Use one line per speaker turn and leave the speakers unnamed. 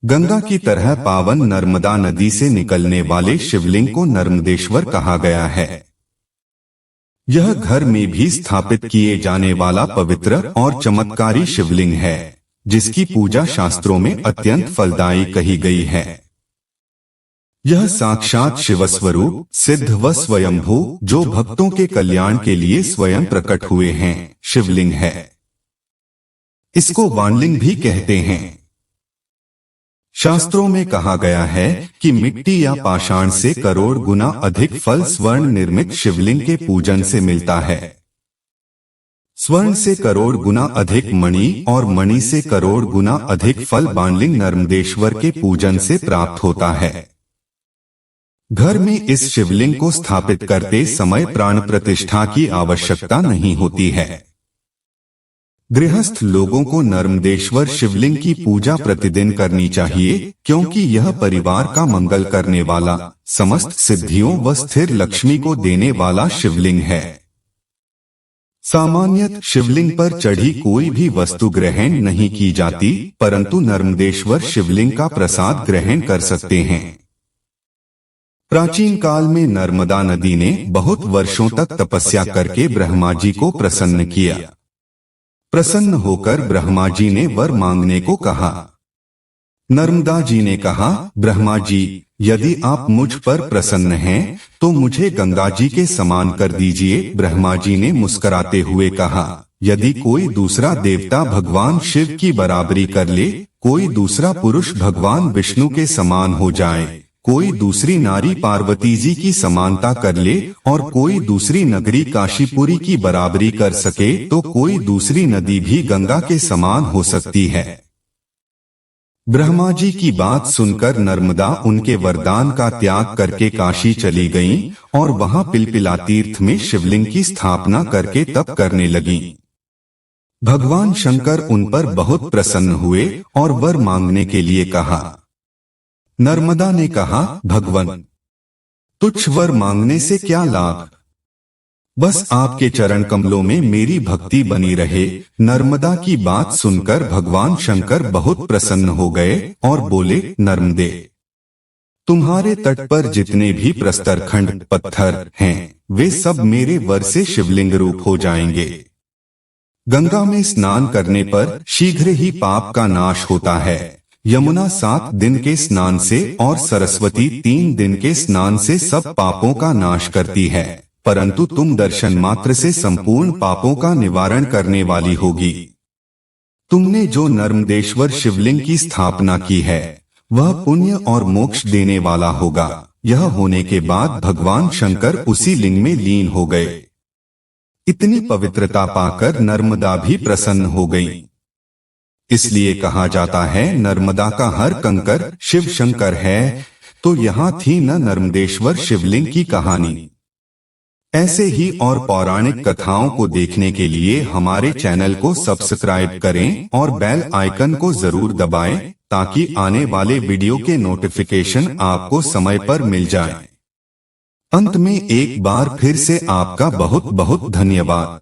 गंगा की तरह पावन नर्मदा नदी से निकलने वाले शिवलिंग को नर्मदेश्वर कहा गया है। यह घर में भी स्थापित किए जाने वाला पवित्र और चमत्कारी शिवलिंग है, जिसकी पूजा शास्त्रों में अत्यंत फलदायी कही गई है। यह साक्षात शिवस्वरूप, सिद्ध व स्वयंभू, जो भक्तों के कल्याण के लिए स्वयं प्रकट हुए हैं, शिवलिंग है। इसको वाणलिंग भी कहते हैं। शास्त्रों में कहा गया है कि मिट्टी या पाषाण से करोड़ गुना अधिक फल स्वर्ण निर्मित शिवलिंग के पूजन से मिलता है। स्वर्ण से करोड़ गुना अधिक मणि और मणि से करोड़ गुना अधिक फल वाणलिंग नर्मदेश्वर के पूजन से प्राप्त होता है। घर में इस शिवलिंग को स्थापित करते समय प्राण प्रतिष्ठा की आवश्यकता नहीं होती है। गृहस्थ लोगों को नर्मदेश्वर शिवलिंग की पूजा प्रतिदिन करनी चाहिए, क्योंकि यह परिवार का मंगल करने वाला, समस्त सिद्धियों व स्थिर लक्ष्मी को देने वाला शिवलिंग है। सामान्यतः शिवलिंग पर चढ़ी कोई भी वस्तु ग्रहण नहीं की जाती, परंतु नर्मदेश्वर शिवलिंग का प्रसाद ग्रहण कर सकते हैं। प्राचीन काल में नर्मदा नदी ने बहुत वर्षों तक तपस्या करके ब्रह्मा जी को प्रसन्न किया। प्रसन्न होकर ब्रह्मा जी ने वर मांगने को कहा। नर्मदा जी ने कहा, ब्रह्मा जी, यदि आप मुझ पर प्रसन्न हैं, तो मुझे गंगा जी के समान कर दीजिए। ब्रह्मा जी ने मुस्कुराते हुए कहा, यदि कोई दूसरा देवता भगवान शिव की बराबरी कर ले, कोई दूसरा पुरुष भगवान विष्णु के समान हो जाए, कोई दूसरी नारी पार्वती जी की समानता कर ले और कोई दूसरी नगरी काशीपुरी की बराबरी कर सके, तो कोई दूसरी नदी भी गंगा के समान हो सकती है। ब्रह्मा जी की बात सुनकर नर्मदा उनके वरदान का त्याग करके काशी चली गईं और वहां पिलपिला तीर्थ में शिवलिंग की स्थापना करके तप करने लगीं। भगवान शंकर उन पर बहुत प्रसन्न हुए और वर मांगने के लिए कहा। नर्मदा ने कहा, भगवन, तुच्छ वर मांगने से क्या लाभ, बस आपके चरण कमलों में मेरी भक्ति बनी रहे। नर्मदा की बात सुनकर भगवान शंकर बहुत प्रसन्न हो गए और बोले, नर्मदे, तुम्हारे तट पर जितने भी प्रस्तर खंड पत्थर हैं, वे सब मेरे वर से शिवलिंग रूप हो जाएंगे। गंगा में स्नान करने पर शीघ्र ही पाप का नाश होता है। यमुना 7 दिन के स्नान से और सरस्वती 3 दिन के स्नान से सब पापों का नाश करती है, परंतु तुम दर्शन मात्र से संपूर्ण पापों का निवारण करने वाली होगी। तुमने जो नर्मदेश्वर शिवलिंग की स्थापना की है, वह पुण्य और मोक्ष देने वाला होगा। यह होने के बाद भगवान शंकर उसी लिंग में लीन हो गए। इतनी पवित्रता पाकर नर्मदा भी प्रसन्न हो गई। इसलिए कहा जाता है, नर्मदा का हर कंकर शिव शंकर है। तो यहाँ थी न नर्मदेश्वर शिवलिंग की कहानी। ऐसे ही और पौराणिक कथाओं को देखने के लिए हमारे चैनल को सब्सक्राइब करें और बेल आइकन को जरूर दबाएं, ताकि आने वाले वीडियो के नोटिफिकेशन आपको समय पर मिल जाए। अंत में एक बार फिर से आपका बहुत बहुत धन्यवाद।